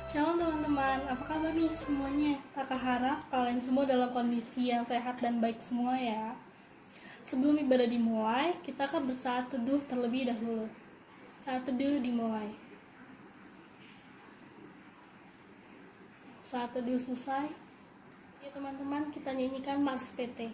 Shalom teman-teman, apa kabar nih semuanya? Kakak harap kalian semua dalam kondisi yang sehat dan baik semua ya. Sebelum ibadah dimulai, kita akan bersaat teduh terlebih dahulu. Saat teduh dimulai. Saat teduh selesai, ya teman-teman, kita nyanyikan Mars PT.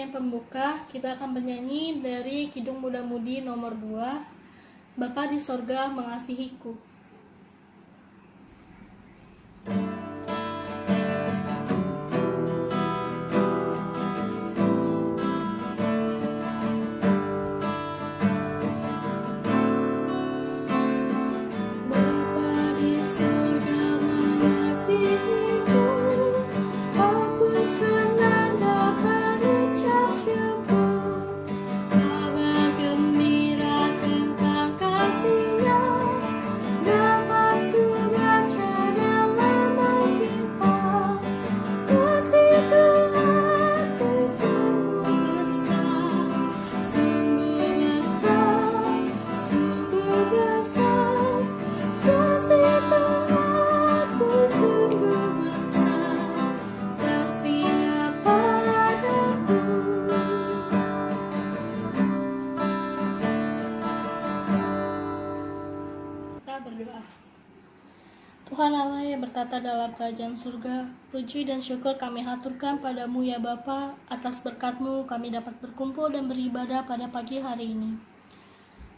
Pembuka, kita akan bernyanyi dari Kidung Muda-Mudi nomor 2, Bapa di Sorga Mengasihiku. Berdoa. Tuhan Allah yang bertata dalam kerajaan surga, puji dan syukur kami haturkan padamu ya Bapa, atas berkat-Mu kami dapat berkumpul dan beribadah pada pagi hari ini.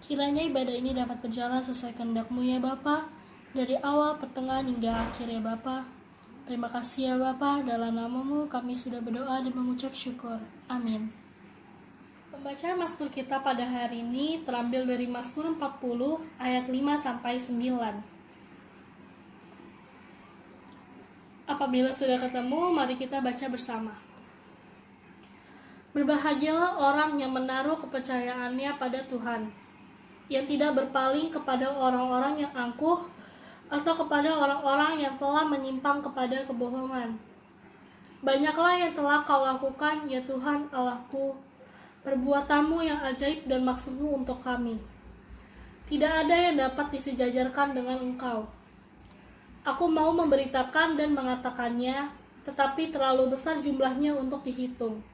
Kiranya ibadah ini dapat berjalan sesuai kehendak-Mu ya Bapa, dari awal, pertengahan hingga akhir ya Bapa. Terima kasih ya Bapa, dalam nama-Mu kami sudah berdoa dan mengucap syukur. Amin. Pembacaan Mazmur kita pada hari ini terambil dari Mazmur 40 ayat 5-9. Apabila sudah ketemu, mari kita baca bersama. Berbahagialah orang yang menaruh kepercayaannya pada Tuhan, yang tidak berpaling kepada orang-orang yang angkuh atau kepada orang-orang yang telah menyimpang kepada kebohongan. Banyaklah yang telah Kau lakukan, ya Tuhan Allahku, perbuatanmu yang ajaib dan maksudmu untuk kami. Tidak ada yang dapat disejajarkan dengan Engkau. Aku mau memberitakan dan mengatakannya, tetapi terlalu besar jumlahnya untuk dihitung.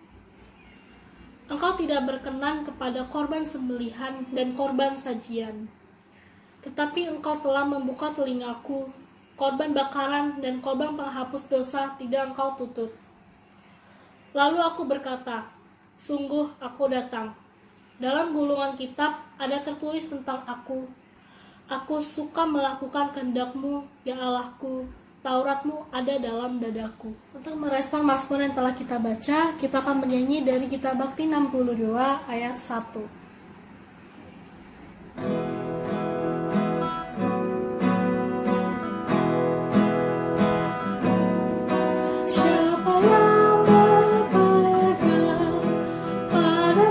Engkau tidak berkenan kepada korban sembelihan dan korban sajian. Tetapi Engkau telah membuka telingaku, korban bakaran dan korban penghapus dosa tidak Engkau tutup. Lalu aku berkata, sungguh aku datang. Dalam gulungan kitab ada tertulis tentang aku. Aku suka melakukan kehendak-Mu, ya Allahku. Taurat-Mu ada dalam dadaku. Untuk merespon Mazmur yang telah kita baca, kita akan bernyanyi dari Kitab Bakti 62 ayat 1. Siapalah berpegang pada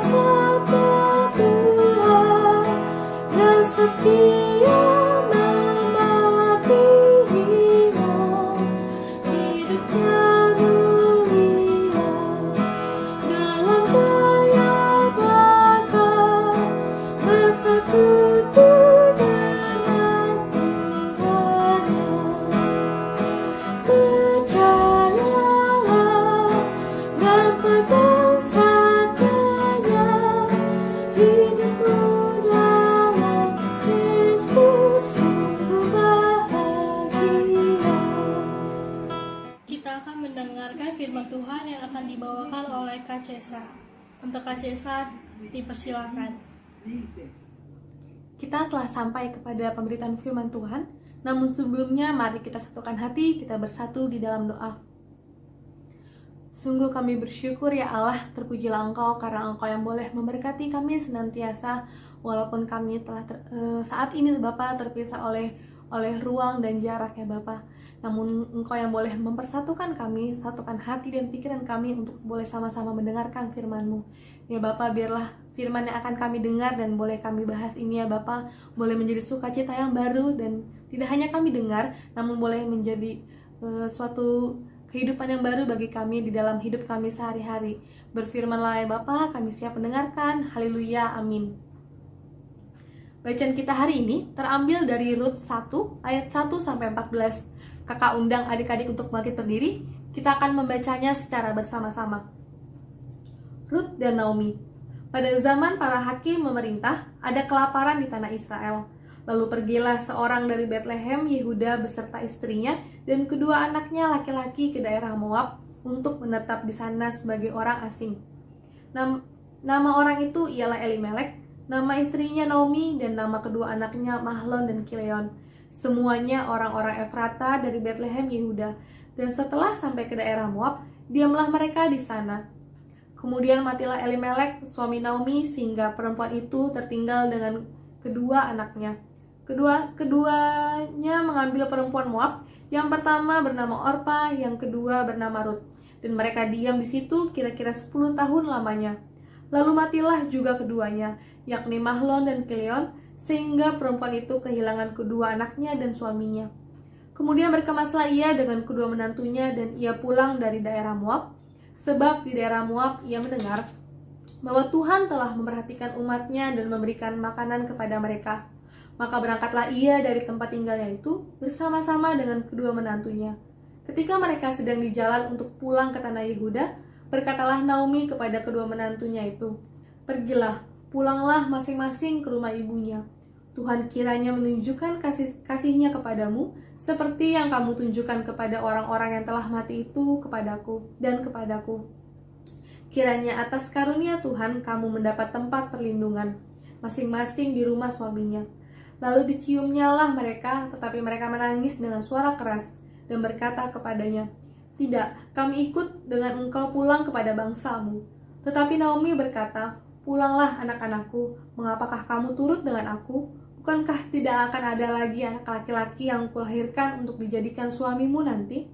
Tante Kacesa, dipersilakan. Kita telah sampai kepada pemberitaan firman Tuhan. Namun sebelumnya mari kita satukan hati, kita bersatu di dalam doa. Sungguh kami bersyukur ya Allah, terpujilah Engkau karena Engkau yang boleh memberkati kami senantiasa walaupun kami telah saat ini Bapa terpisah oleh ruang dan jarak ya Bapa. Namun Engkau yang boleh mempersatukan kami, satukan hati dan pikiran kami untuk boleh sama-sama mendengarkan firman-Mu. Ya Bapa, biarlah firman yang akan kami dengar dan boleh kami bahas ini ya Bapa, boleh menjadi sukacita yang baru dan tidak hanya kami dengar, namun boleh menjadi suatu kehidupan yang baru bagi kami di dalam hidup kami sehari-hari. Berfirmanlah ya Bapa, kami siap mendengarkan. Haleluya, amin. Bacaan kita hari ini terambil dari Rut 1 ayat 1 sampai 14. Kakak undang adik-adik untuk bangkit berdiri. Kita akan membacanya secara bersama-sama. Rut dan Naomi. Pada zaman para hakim memerintah, ada kelaparan di tanah Israel. Lalu pergilah seorang dari Betlehem, Yehuda beserta istrinya dan kedua anaknya laki-laki ke daerah Moab untuk menetap di sana sebagai orang asing. Nama orang itu ialah Elimelek, nama istrinya Naomi, dan nama kedua anaknya Mahlon dan Kileon. Semuanya orang-orang Efrata dari Betlehem, Yehuda. Dan setelah sampai ke daerah Moab, diamlah mereka di sana. Kemudian matilah Elimelek, suami Naomi, sehingga perempuan itu tertinggal dengan kedua anaknya. Keduanya mengambil perempuan Moab. Yang pertama bernama Orpa, yang kedua bernama Rut. Dan mereka diam di situ kira-kira 10 tahun lamanya. Lalu matilah juga keduanya, yakni Mahlon dan Kileon, sehingga perempuan itu kehilangan kedua anaknya dan suaminya. Kemudian berkemaslah ia dengan kedua menantunya dan ia pulang dari daerah Moab, sebab di daerah Moab ia mendengar bahwa Tuhan telah memperhatikan umatnya dan memberikan makanan kepada mereka. Maka berangkatlah ia dari tempat tinggalnya itu bersama-sama dengan kedua menantunya. Ketika mereka sedang di jalan untuk pulang ke tanah Yehuda, berkatalah Naomi kepada kedua menantunya itu, "Pergilah, pulanglah masing-masing ke rumah ibunya. Tuhan kiranya menunjukkan kasih-Nya kepadamu, seperti yang kamu tunjukkan kepada orang-orang yang telah mati itu kepadaku dan kepadaku. Kiranya atas karunia Tuhan kamu mendapat tempat perlindungan, masing-masing di rumah suaminya." Lalu diciumnyalah mereka, tetapi mereka menangis dengan suara keras dan berkata kepadanya, "Tidak, kami ikut dengan engkau pulang kepada bangsamu." Tetapi Naomi berkata, "Pulanglah anak-anakku, mengapakah kamu turut dengan aku? Bukankah tidak akan ada lagi anak laki-laki yang kulahirkan untuk dijadikan suamimu nanti?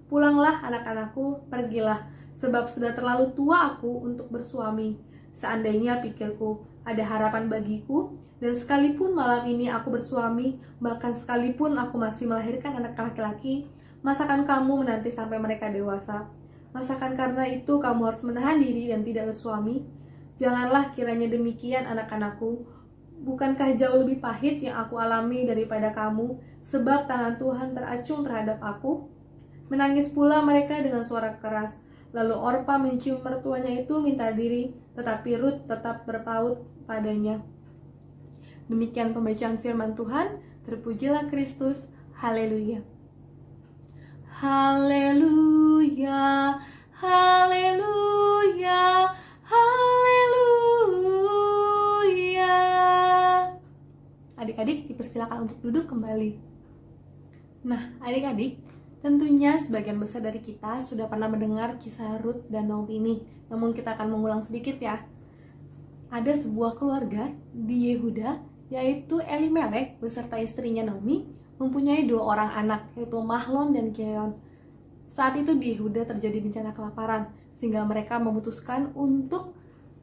Pulanglah anak-anakku, pergilah, sebab sudah terlalu tua aku untuk bersuami. Seandainya pikirku, ada harapan bagiku, dan sekalipun malam ini aku bersuami, bahkan sekalipun aku masih melahirkan anak laki-laki, masakan kamu menanti sampai mereka dewasa? Masakan karena itu kamu harus menahan diri dan tidak bersuami? Janganlah kiranya demikian anak-anakku. Bukankah jauh lebih pahit yang aku alami daripada kamu, sebab tangan Tuhan teracung terhadap aku?" Menangis pula mereka dengan suara keras. Lalu Orpa mencium mertuanya itu minta diri, tetapi Rut tetap berpaut padanya. Demikian pembacaan firman Tuhan. Terpujilah Kristus. Haleluya. Haleluya. Haleluya. Haleluya. Adik-adik dipersilakan untuk duduk kembali. Nah, adik-adik, tentunya sebagian besar dari kita sudah pernah mendengar kisah Rut dan Naomi ini. Namun kita akan mengulang sedikit ya. Ada sebuah keluarga di Yehuda, yaitu Elimelek beserta istrinya Naomi, mempunyai 2 orang anak, yaitu Mahlon dan Kileon. Saat itu di Yehuda terjadi bencana kelaparan, sehingga mereka memutuskan untuk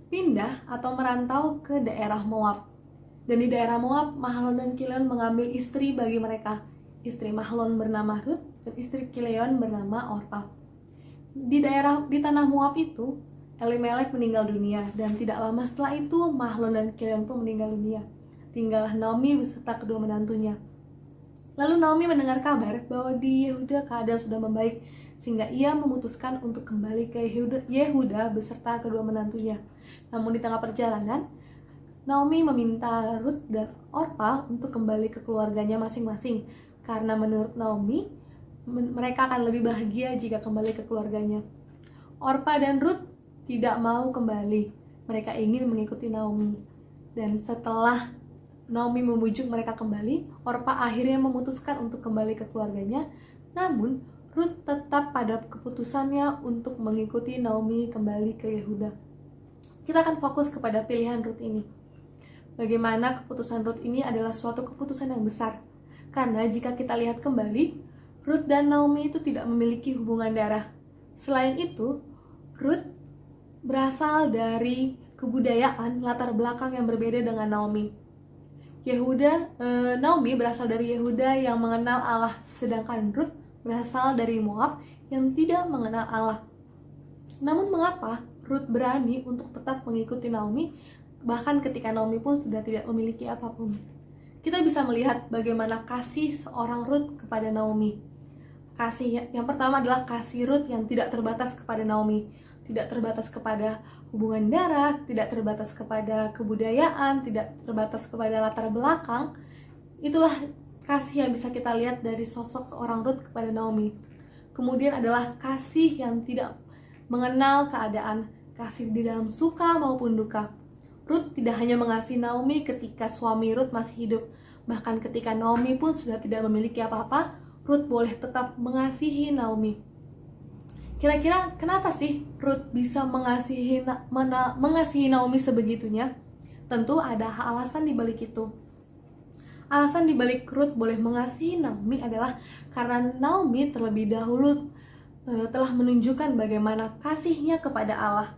pindah atau merantau ke daerah Moab. Dan di daerah Moab, Mahlon dan Kileon mengambil istri bagi mereka. Istri Mahlon bernama Rut dan istri Kileon bernama Orpa. Di tanah Moab itu, Elimelek meninggal dunia, dan tidak lama setelah itu Mahlon dan Kileon pun meninggal dunia. Tinggallah Naomi beserta kedua menantunya. Lalu Naomi mendengar kabar bahwa di Yehuda keadaan sudah membaik, sehingga ia memutuskan untuk kembali ke Yehuda beserta kedua menantunya. Namun di tengah perjalanan, Naomi meminta Rut dan Orpa untuk kembali ke keluarganya masing-masing, karena menurut Naomi, mereka akan lebih bahagia jika kembali ke keluarganya. Orpa dan Rut tidak mau kembali. mereka ingin mengikuti Naomi. Dan setelah Naomi membujuk mereka kembali, Orpa akhirnya memutuskan untuk kembali ke keluarganya. Namun Ruth tetap pada keputusannya untuk mengikuti Naomi kembali ke Yehuda. Kita akan fokus kepada pilihan Ruth ini. Bagaimana keputusan Ruth ini adalah suatu keputusan yang besar. Karena jika kita lihat kembali, Ruth dan Naomi itu tidak memiliki hubungan darah. Selain itu, Ruth berasal dari kebudayaan latar belakang yang berbeda dengan Naomi. Naomi berasal dari Yehuda yang mengenal Allah, sedangkan Ruth berasal dari Moab yang tidak mengenal Allah. Namun mengapa Ruth berani untuk tetap mengikuti Naomi, bahkan ketika Naomi pun sudah tidak memiliki apapun? Kita bisa melihat bagaimana kasih seorang Ruth kepada Naomi. Kasih yang pertama adalah kasih Ruth yang tidak terbatas kepada Naomi, tidak terbatas kepada hubungan darah, tidak terbatas kepada kebudayaan, tidak terbatas kepada latar belakang. Itulah kasih yang bisa kita lihat dari sosok seorang Ruth kepada Naomi. Kemudian adalah kasih yang tidak mengenal keadaan, kasih di dalam suka maupun duka. Ruth tidak hanya mengasihi Naomi ketika suami Ruth masih hidup, bahkan ketika Naomi pun sudah tidak memiliki apa-apa, Ruth boleh tetap mengasihi Naomi. Kira-kira kenapa sih Ruth bisa mengasihi Naomi sebegitunya? Tentu ada alasan di balik itu. Alasan di balik Ruth boleh mengasihi Naomi adalah karena Naomi terlebih dahulu telah menunjukkan bagaimana kasihnya kepada Allah.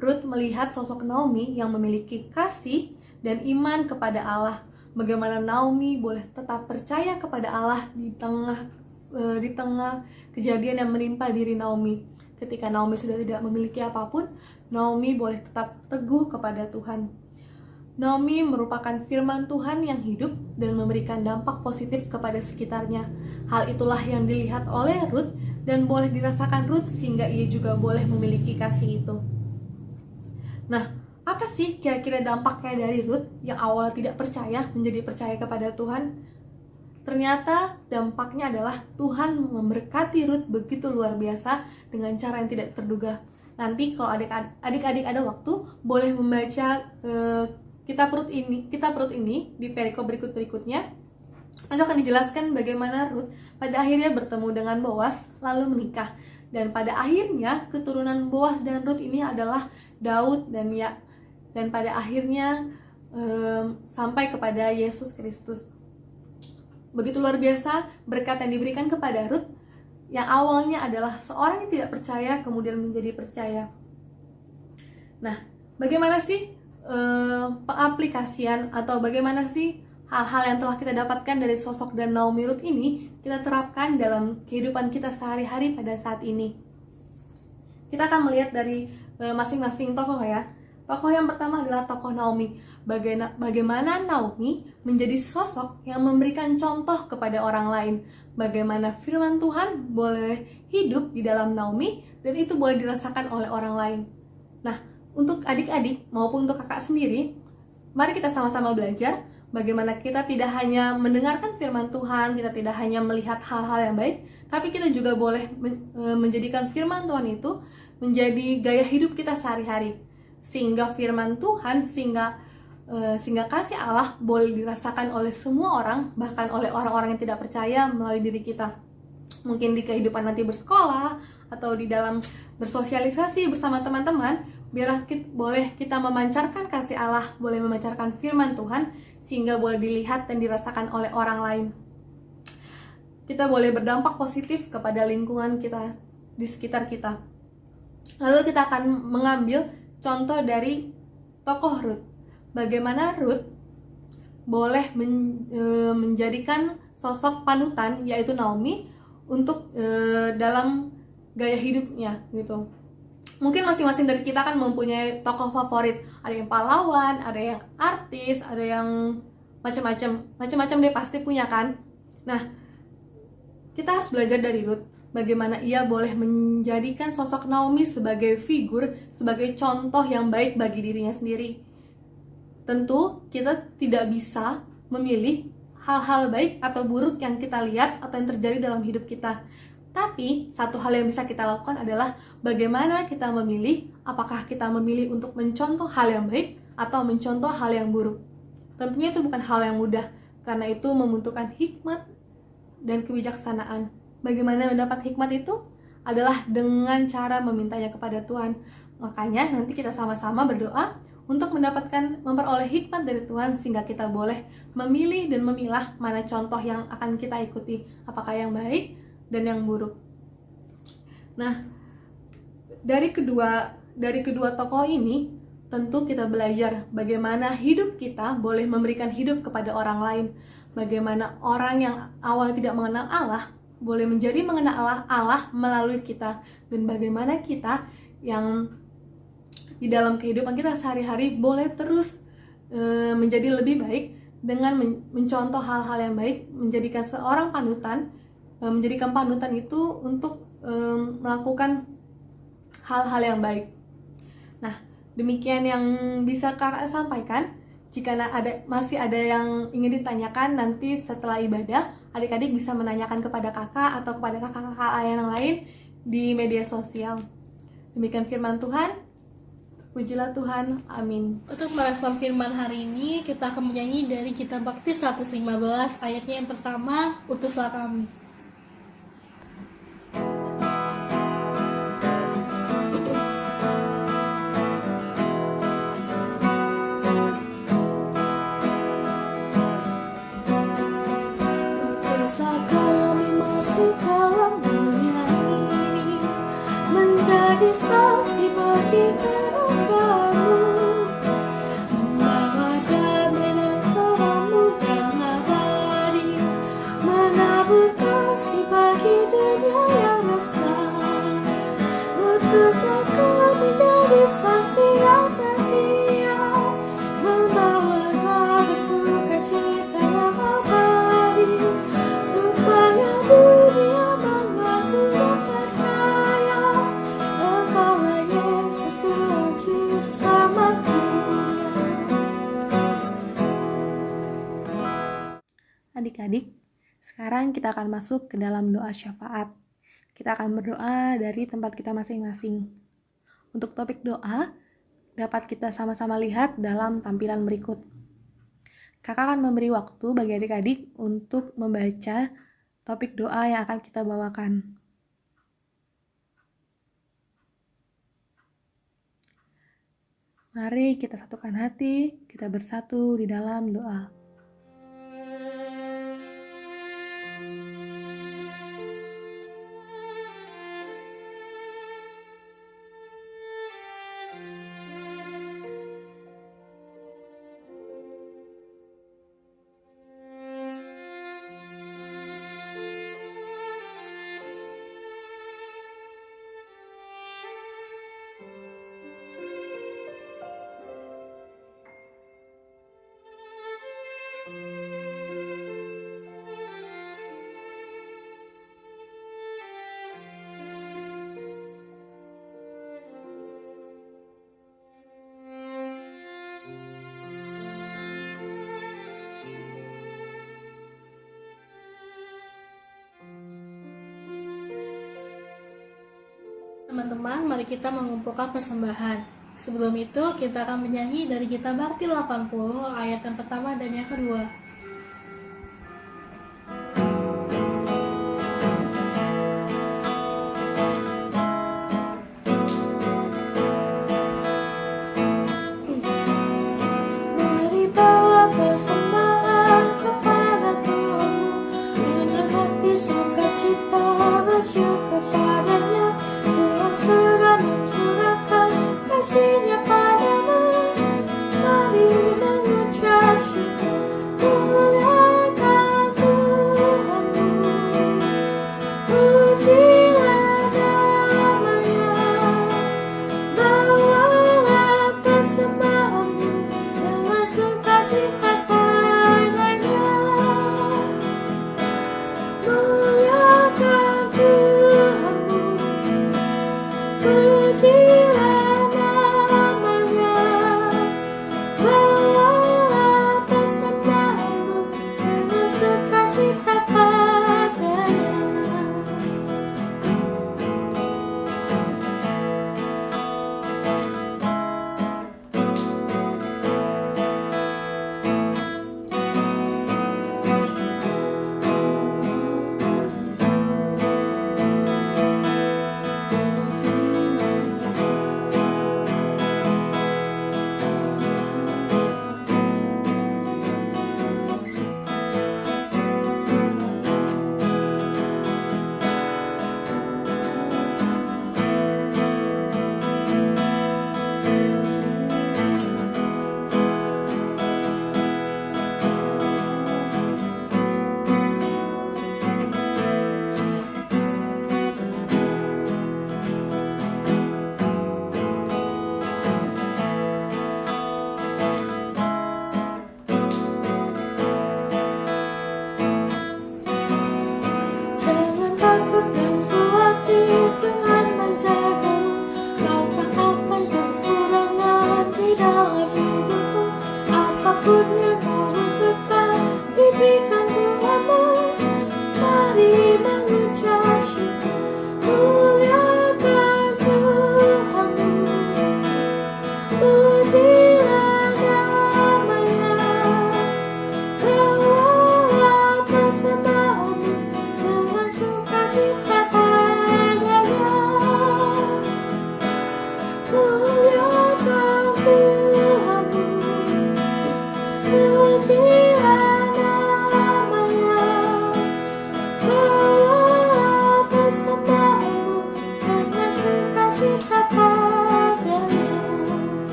Ruth melihat sosok Naomi yang memiliki kasih dan iman kepada Allah. Bagaimana Naomi boleh tetap percaya kepada Allah di tengah kejadian yang menimpa diri Naomi. Ketika Naomi sudah tidak memiliki apapun, Naomi boleh tetap teguh kepada Tuhan. Naomi merupakan firman Tuhan yang hidup dan memberikan dampak positif kepada sekitarnya. Hal itulah yang dilihat oleh Ruth dan boleh dirasakan Ruth sehingga ia juga boleh memiliki kasih itu. Nah, apa sih kira-kira dampaknya dari Ruth yang awal tidak percaya menjadi percaya kepada Tuhan? Ternyata dampaknya adalah Tuhan memberkati Ruth begitu luar biasa dengan cara yang tidak terduga. Nanti kalau adik-adik ada waktu, boleh membaca kitab Ruth ini di perikop berikutnya. Itu akan dijelaskan bagaimana Ruth pada akhirnya bertemu dengan Boas lalu menikah. Dan pada akhirnya keturunan Boas dan Ruth ini adalah Daud dan pada akhirnya sampai kepada Yesus Kristus. Begitu luar biasa berkat yang diberikan kepada Ruth yang awalnya adalah seorang yang tidak percaya kemudian menjadi percaya. Nah, bagaimana sih pengaplikasian atau bagaimana sih hal-hal yang telah kita dapatkan dari sosok dan Naomi Ruth ini kita terapkan dalam kehidupan kita sehari-hari pada saat ini? Kita akan melihat dari masing-masing tokoh ya. Tokoh yang pertama adalah tokoh Naomi. Bagaimana Naomi menjadi sosok yang memberikan contoh kepada orang lain. Bagaimana firman Tuhan boleh hidup di dalam Naomi dan itu boleh dirasakan oleh orang lain. Nah, untuk adik-adik maupun untuk kakak sendiri, mari kita sama-sama belajar bagaimana kita tidak hanya mendengarkan firman Tuhan, kita tidak hanya melihat hal-hal yang baik, tapi kita juga boleh menjadikan firman Tuhan itu menjadi gaya hidup kita sehari-hari. Sehingga firman Tuhan, sehingga kasih Allah boleh dirasakan oleh semua orang, bahkan oleh orang-orang yang tidak percaya melalui diri kita. Mungkin di kehidupan nanti bersekolah, atau di dalam bersosialisasi bersama teman-teman, biar boleh kita memancarkan kasih Allah, boleh memancarkan firman Tuhan, sehingga boleh dilihat dan dirasakan oleh orang lain. Kita boleh berdampak positif kepada lingkungan kita, di sekitar kita. Lalu kita akan mengambil contoh dari tokoh Ruth. Bagaimana Ruth boleh menjadikan sosok panutan, yaitu Naomi, untuk dalam gaya hidupnya gitu. Mungkin masing-masing dari kita kan mempunyai tokoh favorit. Ada yang pahlawan, ada yang artis, ada yang macam-macam deh pasti punya kan. Nah, kita harus belajar dari Ruth bagaimana ia boleh menjadikan sosok Naomi sebagai figur, sebagai contoh yang baik bagi dirinya sendiri. Tentu kita tidak bisa memilih hal-hal baik atau buruk yang kita lihat atau yang terjadi dalam hidup kita. Tapi satu hal yang bisa kita lakukan adalah bagaimana kita memilih, apakah kita memilih untuk mencontoh hal yang baik atau mencontoh hal yang buruk. Tentunya itu bukan hal yang mudah, karena itu membutuhkan hikmat dan kebijaksanaan. Bagaimana mendapat hikmat itu? Adalah dengan cara memintanya kepada Tuhan. Makanya nanti kita sama-sama berdoa untuk memperoleh hikmat dari Tuhan, sehingga kita boleh memilih dan memilah mana contoh yang akan kita ikuti, apakah yang baik dan yang buruk. Nah, dari kedua tokoh ini tentu kita belajar bagaimana hidup kita boleh memberikan hidup kepada orang lain. Bagaimana orang yang awalnya tidak mengenal Allah boleh menjadi mengenal Allah melalui kita, dan bagaimana kita yang di dalam kehidupan kita sehari-hari boleh terus menjadi lebih baik dengan mencontoh hal-hal yang baik, menjadikan seorang panutan, menjadikan panutan itu untuk melakukan hal-hal yang baik. Nah, demikian yang bisa kakak sampaikan. Jika masih ada yang ingin ditanyakan nanti setelah ibadah, adik-adik bisa menanyakan kepada kakak atau kepada kakak-kakak yang lain di media sosial. Demikian firman Tuhan. Pujilah Tuhan. Amin. Untuk merespon firman hari ini, kita akan menyanyi dari kitab Bakti 115, ayatnya yang pertama, utuslah kami. Utuslah kami masuk dalam dunia ini, menjadi saksi bagi kerajaanmu, membawa damai dan terangmu yang abadi, menabur kasih bagi dunia yang resah. Utuslah kami jadi saksi yang setia, membawa kabar sukacita yang abadi, supaya dunia mengaku dan percaya Engkaulah Yesus Tuhan Juru Selamat dunia. Adik-adik, sekarang kita akan masuk ke dalam doa syafaat. Kita akan berdoa dari tempat kita masing-masing. Untuk topik doa, dapat kita sama-sama lihat dalam tampilan berikut. Kakak akan memberi waktu bagi adik-adik untuk membaca topik doa yang akan kita bawakan. Mari kita satukan hati, kita bersatu di dalam doa. Teman-teman, mari kita mengumpulkan persembahan. Sebelum itu, kita akan menyanyi dari kitab Bakti 80, ayat yang pertama dan yang kedua. Mari bawa persembahan kepada Tuhanmu, dengan hati sukacita bersyukur kepadanya. Tuhan sudah mencurahkan kasih-Nya padamu. Mari mengucap syukur.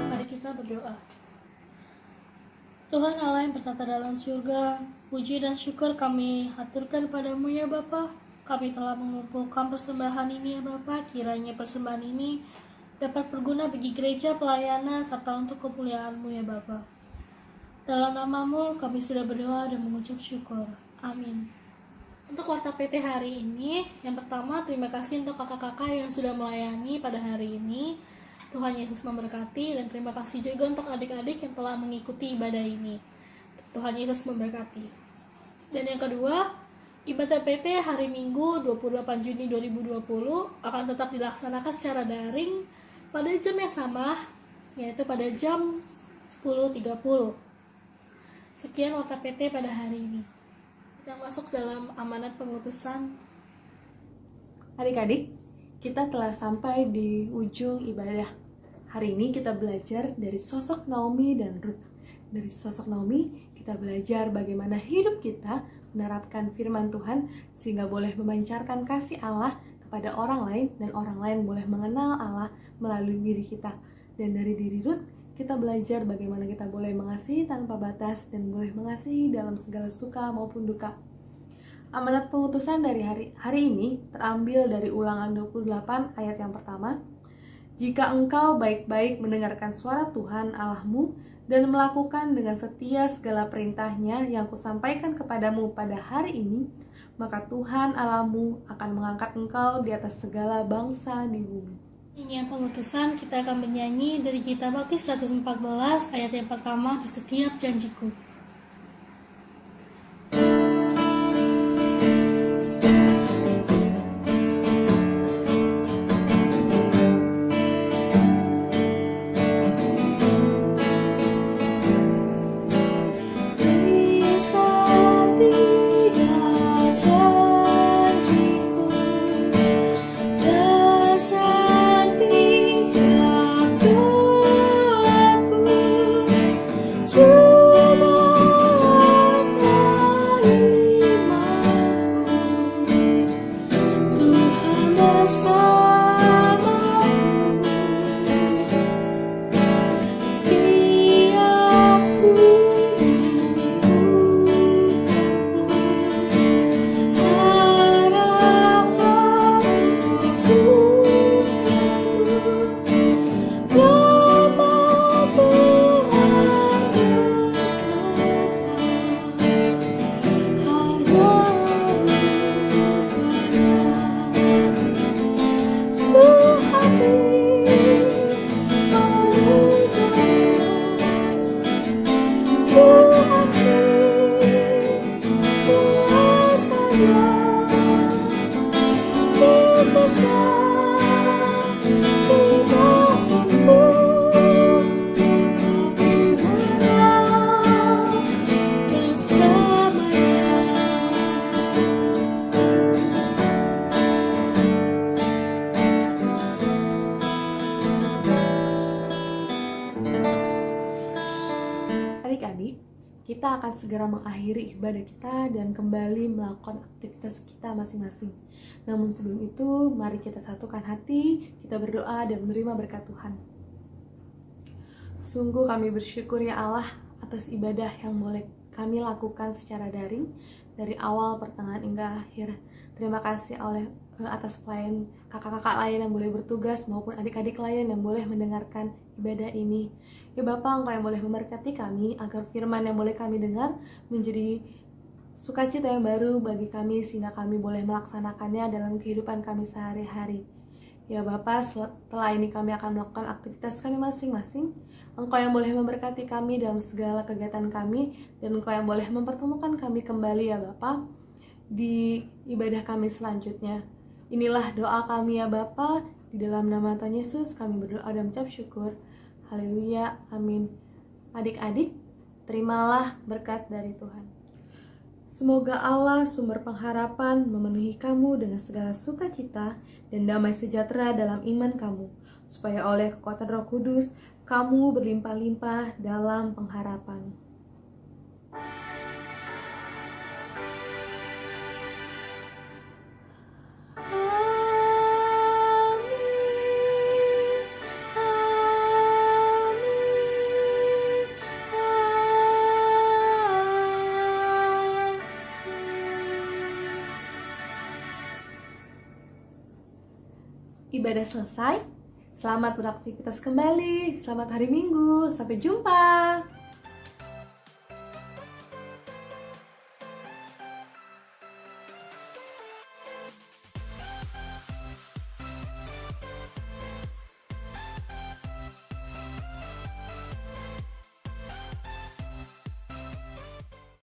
Mari kita berdoa. Tuhan Allah yang bertata dalam surga, puji dan syukur kami haturkan padamu ya Bapa. Kami telah mengumpulkan persembahan ini ya Bapa. Kiranya persembahan ini dapat berguna bagi gereja, pelayanan, serta untuk kemuliaan-Mu ya Bapa. Dalam nama-Mu kami sudah berdoa dan mengucap syukur. Amin. Untuk Warta PT hari ini, yang pertama terima kasih untuk kakak-kakak yang sudah melayani pada hari ini. Tuhan Yesus memberkati, dan terima kasih juga untuk adik-adik yang telah mengikuti ibadah ini. Tuhan Yesus memberkati. Dan yang kedua, ibadah PT hari Minggu 28 Juni 2020 akan tetap dilaksanakan secara daring pada jam yang sama, yaitu pada jam 10.30. Sekian Warta PT pada hari ini. Kita masuk dalam amanat pengutusan. Adik-adik, kita telah sampai di ujung ibadah. Hari ini kita belajar dari sosok Naomi dan Ruth. Dari sosok Naomi, kita belajar bagaimana hidup kita menerapkan firman Tuhan sehingga boleh memancarkan kasih Allah kepada orang lain, dan orang lain boleh mengenal Allah melalui diri kita. Dan dari diri Ruth, kita belajar bagaimana kita boleh mengasihi tanpa batas dan boleh mengasihi dalam segala suka maupun duka. Amanat pengutusan dari hari ini terambil dari Ulangan 28 ayat yang pertama. Jika engkau baik-baik mendengarkan suara Tuhan Allahmu dan melakukan dengan setia segala perintahnya yang kusampaikan kepadamu pada hari ini, maka Tuhan Allahmu akan mengangkat engkau di atas segala bangsa di bumi. Nyanyian pengutusan kita akan menyanyi dari kitab Matius 114 ayat yang pertama, di setiap janjiku. Adik-adik, kita akan segera mengakhiri ibadah kita dan kembali melakukan aktivitas kita masing-masing. Namun sebelum itu, mari kita satukan hati, kita berdoa dan menerima berkat Tuhan. Sungguh kami bersyukur ya Allah atas ibadah yang boleh kami lakukan secara daring dari awal, pertengahan hingga akhir. Terima kasih atas pelayan kakak-kakak lain yang boleh bertugas maupun adik-adik lain yang boleh mendengarkan ibadah ini. Ya Bapa, Engkau yang boleh memberkati kami agar firman yang boleh kami dengar menjadi sukacita yang baru bagi kami sehingga kami boleh melaksanakannya dalam kehidupan kami sehari-hari. Ya Bapa, setelah ini kami akan melakukan aktivitas kami masing-masing. Engkau yang boleh memberkati kami dalam segala kegiatan kami, dan Engkau yang boleh mempertemukan kami kembali ya Bapa di ibadah kami selanjutnya. Inilah doa kami ya Bapa, di dalam nama Tuhan Yesus kami berdoa dan mengucap syukur. Haleluya, amin. Adik-adik, terimalah berkat dari Tuhan. Semoga Allah sumber pengharapan memenuhi kamu dengan segala sukacita dan damai sejahtera dalam iman kamu, supaya oleh kekuatan Roh Kudus kamu berlimpah-limpah dalam pengharapan. ibadah selesai. Selamat beraktivitas kembali. Selamat hari Minggu. Sampai jumpa.